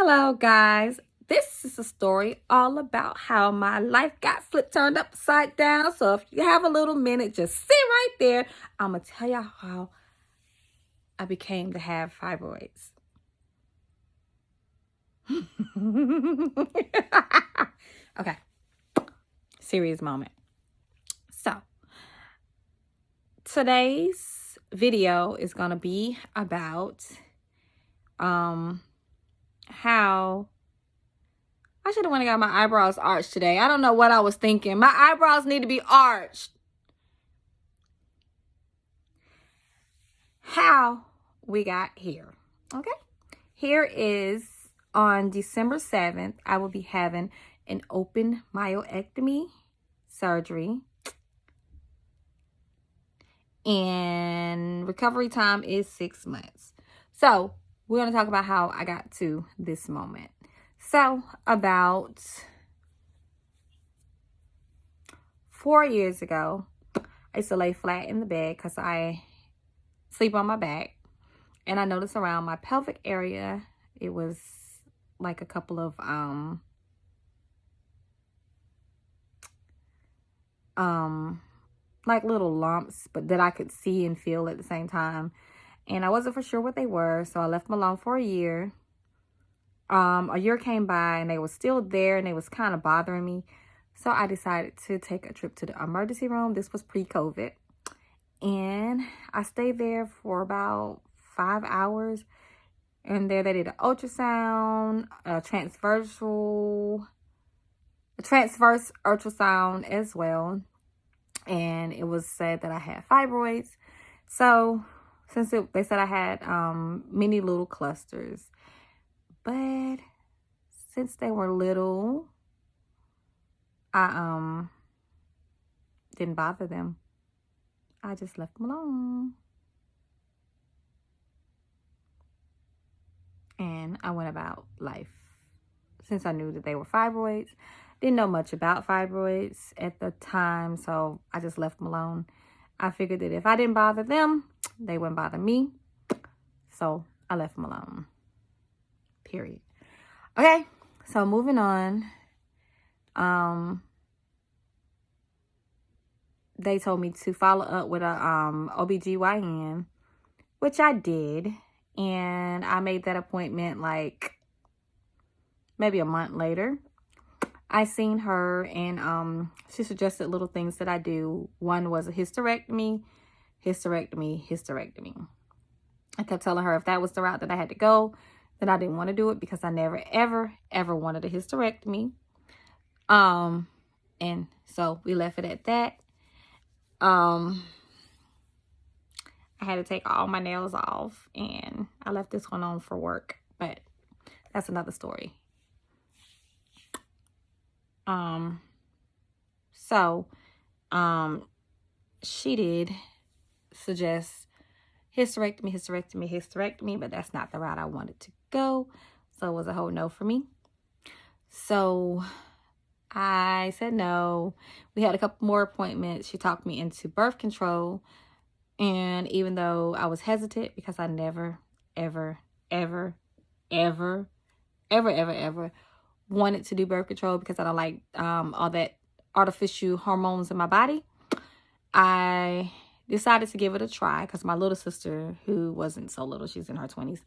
Hello, guys. This is a story all about how my life got turned upside down. So if you have a little minute, just sit right there. I'm going to tell you how I became to have fibroids. Okay. Serious moment. So today's video is going to be about how I should have went and got my eyebrows arched today. I don't know what I was thinking. My eyebrows need to be arched. How we got here. Okay. Here is on December 7th, I will be having an open myomectomy surgery. And recovery time is 6 months. So we're going to talk about how I got to this moment. So about 4 years ago, I used to lay flat in the bed because I sleep on my back. And I noticed around my pelvic area, it was like a couple of like little lumps, but that I could see and feel at the same time. And I wasn't for sure what they were, so I left them alone for a year. A year came by and they were still there and they was kind of bothering me. So I decided to take a trip to the emergency room. This was pre-COVID. And I stayed there for about 5 hours. And there they did an ultrasound, a transverse ultrasound as well. And it was said that I had fibroids. So since they said I had many little clusters. But since they were little, I didn't bother them. I just left them alone. And I went about life. Since I knew that they were fibroids, didn't know much about fibroids at the time, so I just left them alone. I figured that if I didn't bother them, they wouldn't bother me. So I left them alone. Period. Okay, so moving on. They told me to follow up with a OBGYN, which I did. And I made that appointment like maybe a month later. I seen her and she suggested little things that I do. One was a hysterectomy. I kept telling her if that was the route that I had to go, that I didn't want to do it because I never, ever wanted a hysterectomy. And so we left it at that. I had to take all my nails off and I left this one on for work, but that's another story. She did suggest hysterectomy, but that's not the route I wanted to go. So it was a whole no for me. So I said no. We had a couple more appointments. She talked me into birth control. And even though I was hesitant because I never, ever wanted to do birth control because I don't like all that artificial hormones in my body, I decided to give it a try because my little sister, who wasn't so little, she's in her 20s,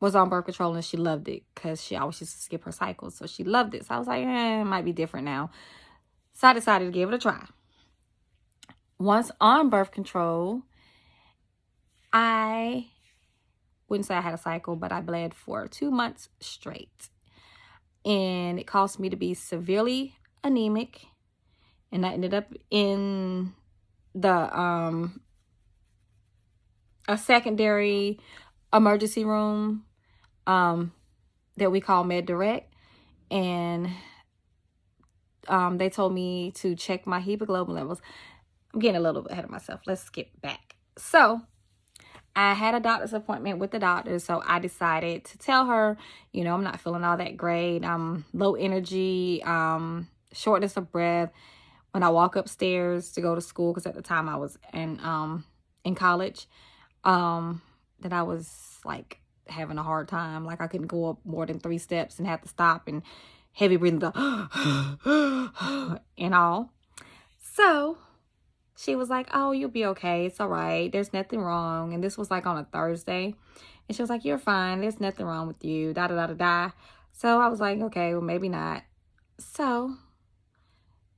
was on birth control and she loved it because she always used to skip her cycles. So she loved it. So I was like, it might be different now. So I decided to give it a try. Once on birth control, I wouldn't say I had a cycle, but I bled for 2 months straight. And it caused me to be severely anemic. And I ended up in the a secondary emergency room that we call Med Direct. And they told me to check my hemoglobin levels. I'm getting a little bit ahead of myself. Let's skip back. So I had a doctor's appointment with the doctor. So I decided to tell her, I'm not feeling all that great. I'm low energy, shortness of breath. When I walk upstairs to go to school, because at the time I was in college, that I was like having a hard time. Like I couldn't go up more than 3 steps and have to stop and heavy breathing and all. So she was like, oh, you'll be okay. It's all right. There's nothing wrong. And this was like on a Thursday. And she was like, you're fine. There's nothing wrong with you. Da da da da da. So I was like, okay, well, maybe not. So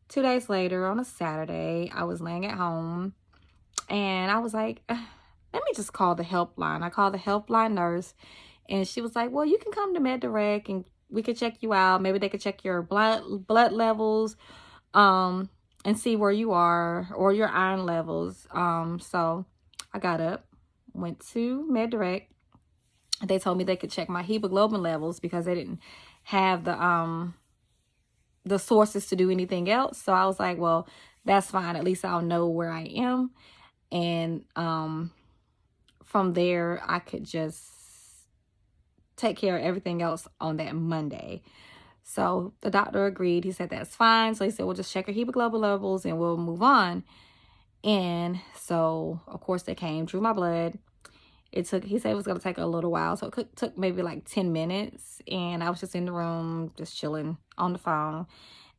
2 days later on a Saturday, I was laying at home and I was like, let me just call the helpline. I called the helpline nurse and she was like, well, you can come to MedDirect and we could check you out. Maybe they could check your blood levels and see where you are, or your iron levels. So I got up, went to MedDirect. They told me they could check my hemoglobin levels because they didn't have the sources to do anything else. So I was like, well, that's fine. At least I'll know where I am. And from there, I could just take care of everything else on that Monday. So the doctor agreed. He said, that's fine. So he said, we'll just check your hemoglobin levels and we'll move on. And so, of course, they came, drew my blood. He said it was going to take a little while. So it took maybe like 10 minutes. And I was just in the room, just chilling on the phone.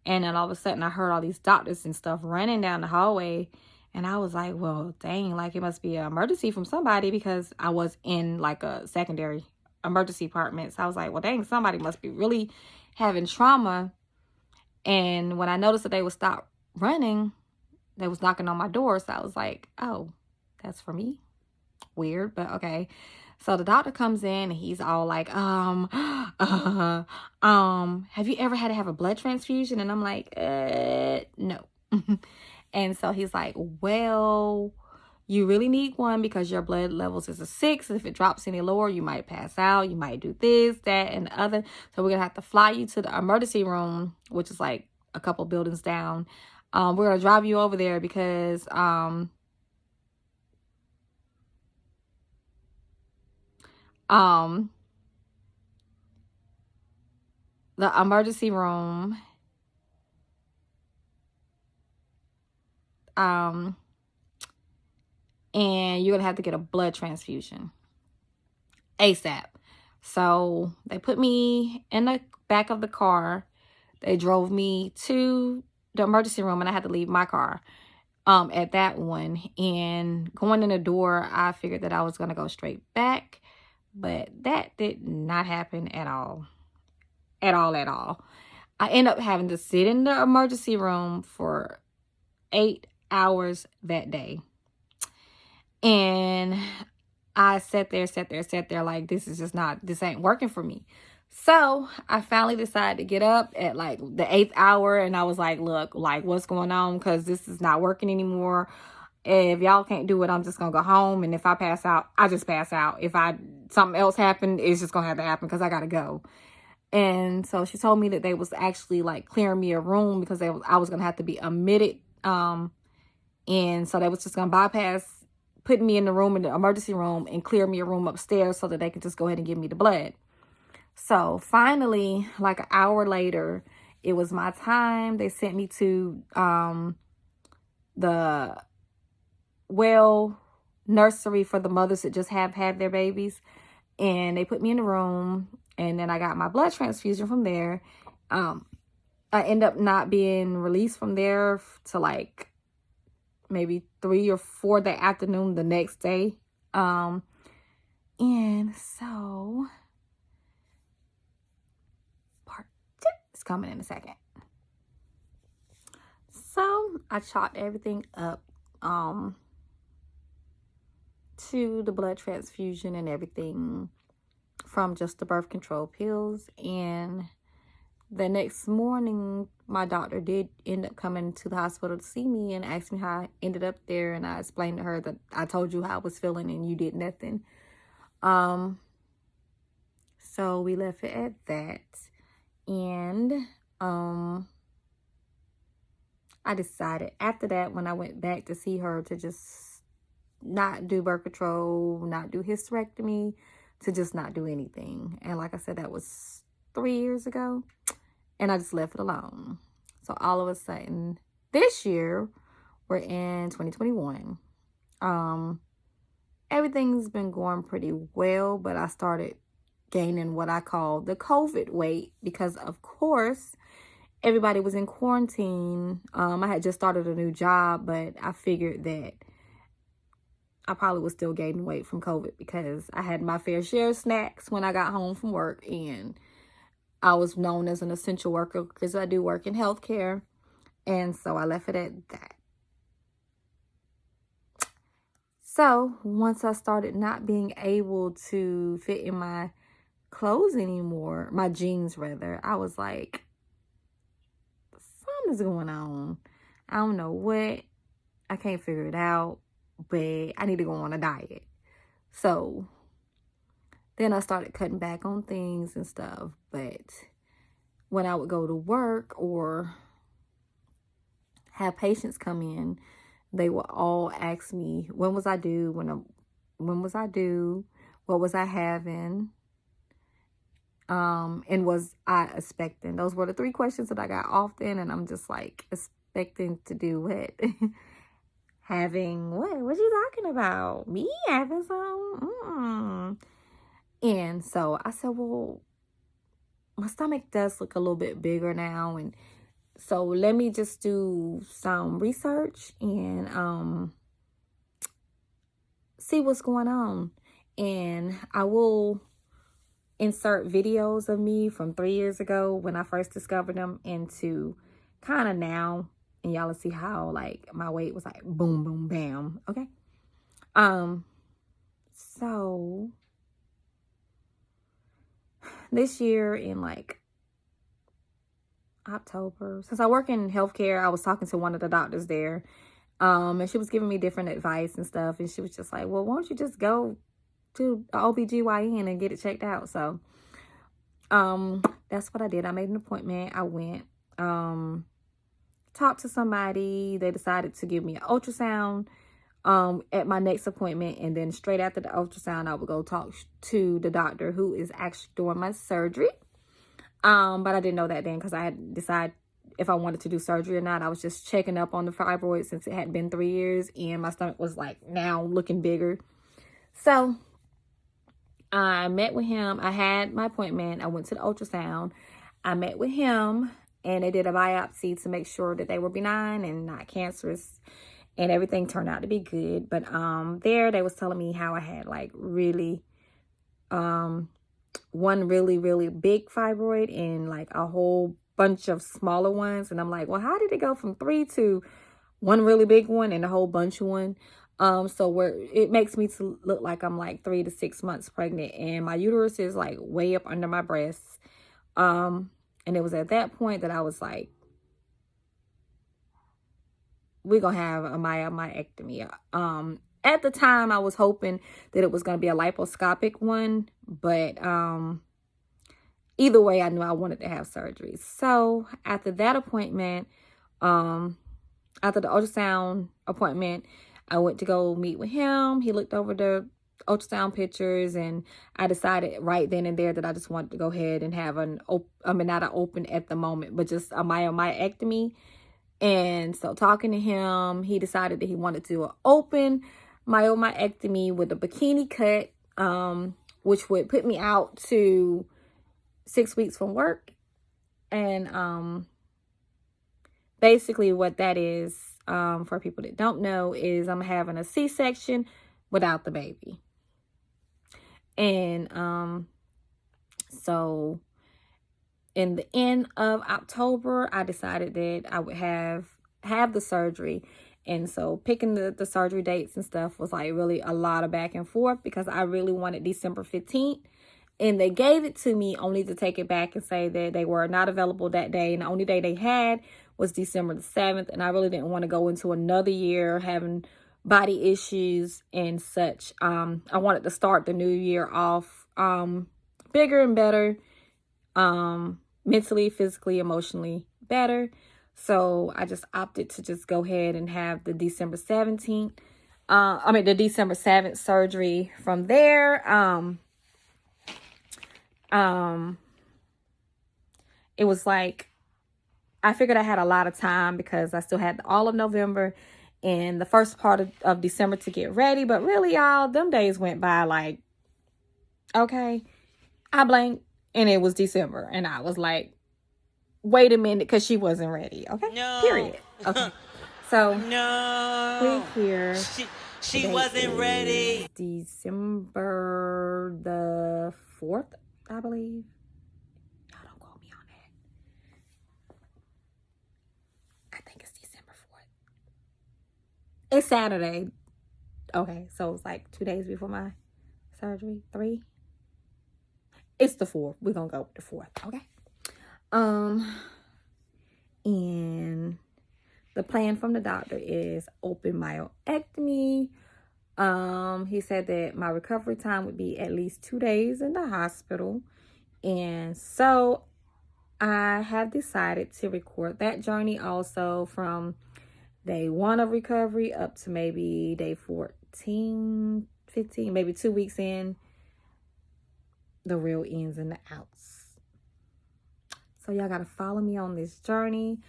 And then all of a sudden, I heard all these doctors and stuff running down the hallway. And I was like, well, dang, like it must be an emergency from somebody, because I was in like a secondary emergency department. So I was like, well, dang, somebody must be really having trauma. And when I noticed that they would stop running, they was knocking on my door. So I was like, oh, that's for me. Weird, but okay. So the doctor comes in and he's all like, have you ever had to have a blood transfusion? And I'm like, no. And so he's like, well, you really need one because your blood levels is a 6. If it drops any lower, you might pass out. You might do this, that, and the other. So we're going to have to fly you to the emergency room, which is like a couple buildings down. We're going to drive you over there because the emergency room and you're gonna have to get a blood transfusion ASAP. So they put me in the back of the car. They drove me to the emergency room and I had to leave my car at that one. And going in the door, I figured that I was gonna go straight back, but that did not happen at all. At all. I ended up having to sit in the emergency room for 8 hours that day. And I sat there like, this ain't working for me. So I finally decided to get up at like the 8th hour. And I was like, look, like what's going on? Because this is not working anymore. If y'all can't do it, I'm just going to go home. And if I pass out, I just pass out. If something else happened, it's just going to have to happen because I got to go. And so she told me that they was actually like clearing me a room because I was going to have to be admitted. And so they was just going to bypass putting me in the room, in the emergency room, and clear me a room upstairs so that they could just go ahead and give me the blood. So finally, like an hour later, it was my time. They sent me to the nursery for the mothers that just have had their babies. And they put me in the room, and then I got my blood transfusion from there. I end up not being released from there to like maybe 3 or 4 that afternoon the next day. And so part 2 is coming in a second. So I chalked everything up to the blood transfusion and everything from just the birth control pills. And the next morning, my doctor did end up coming to the hospital to see me and asked me how I ended up there. And I explained to her that I told you how I was feeling and you did nothing. So we left it at that. And I decided after that, when I went back to see her, to just not do birth control, not do hysterectomy, to just not do anything. And like I said, that was 3 years ago. And I just left it alone. So all of a sudden, this year, we're in 2021. everything's been going pretty well, but I started gaining what I call the COVID weight because, of course, everybody was in quarantine. I had just started a new job, but I figured that I probably was still gaining weight from COVID because I had my fair share of snacks when I got home from work, and I was known as an essential worker because I do work in healthcare, and so I left it at that. So once I started not being able to fit in my clothes anymore, my jeans rather, I was like, something's going on. I don't know what. I can't figure it out, but I need to go on a diet. So then I started cutting back on things and stuff. But when I would go to work or have patients come in, they would all ask me, when was I due? When was I due? What was I having? And was I expecting? Those were the 3 questions that I got often, and I'm just like, expecting to do what? Having what? What you talking about? Me having some? And so I said, well, my stomach does look a little bit bigger now, and so let me just do some research and see what's going on. And I will insert videos of me from 3 years ago when I first discovered them into kind of now, and y'all will see how like my weight was like boom, boom, bam. Okay. So this year in like October, since I work in healthcare, I was talking to one of the doctors there. And she was giving me different advice and stuff. And she was just like, well, why don't you just go to OBGYN and get it checked out? So, that's what I did. I made an appointment. I went, talked to somebody. They decided to give me an ultrasound, at my next appointment. And then straight after the ultrasound, I would go talk to the doctor who is actually doing my surgery. But I didn't know that then because I had decided if I wanted to do surgery or not. I was just checking up on the fibroid since it had been 3 years and my stomach was like now looking bigger. So I met with him. I had my appointment. I went to the ultrasound. I met with him and they did a biopsy to make sure that they were benign and not cancerous, and everything turned out to be good. But there they was telling me how I had like really one really, really big fibroid and like a whole bunch of smaller ones. And I'm like, well, how did it go from 3 to one really big one and a whole bunch of one? So where it makes me to look like I'm like 3 to 6 months pregnant, and my uterus is like way up under my breasts. And it was at that point that I was like, we're gonna have a myomectomy. At the time I was hoping that it was gonna be a liposcopic one, but either way, I knew I wanted to have surgery. So after that appointment, after the ultrasound appointment, I went to go meet with him. He looked over the ultrasound pictures, and I decided right then and there that I just wanted to go ahead and have not an open at the moment, but just a myomectomy. And so talking to him, he decided that he wanted to do an open myomectomy with a bikini cut, which would put me out to 6 weeks from work. And basically what that is, for people that don't know, is I'm having a C-section without the baby. And so in the end of October, I decided that I would have the surgery. And so picking the surgery dates and stuff was like really a lot of back and forth because I really wanted December 15th. And they gave it to me only to take it back and say that they were not available that day. And the only day they had was December the 7th. And I really didn't want to go into another year having body issues and such. I wanted to start the new year off bigger and better, mentally, physically, emotionally better. So I just opted to just go ahead and have the December 17th. The December 7th surgery. From there, it was like, I figured I had a lot of time because I still had all of November in the first part of December to get ready. But really, y'all, them days went by like, okay, I blinked and it was December. And I was like, wait a minute, because she wasn't ready. Okay? No. Period. Okay. So, No. we're here. She Today wasn't ready. December the 4th, I believe. Y'all don't quote me on that. I think it's December 4th. It's Saturday. Okay, so it's like 2 days before my surgery. 3. It's the 4th. We're gonna go with the 4th. Okay. And the plan from the doctor is open myomectomy. He said that my recovery time would be at least 2 days in the hospital. And so I have decided to record that journey also from day 1 of recovery up to maybe day 14, 15, maybe 2 weeks in, the real ins and the outs. So y'all got to follow me on this journey.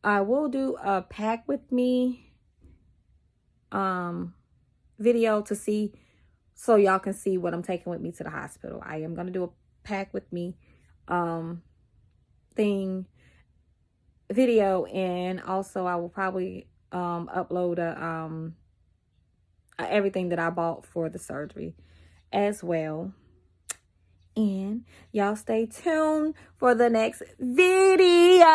I will do a pack with me video to see, so y'all can see what I'm taking with me to the hospital. I am going to do a pack with me thing video, and also I will probably upload everything that I bought for the surgery as well. And y'all stay tuned for the next video.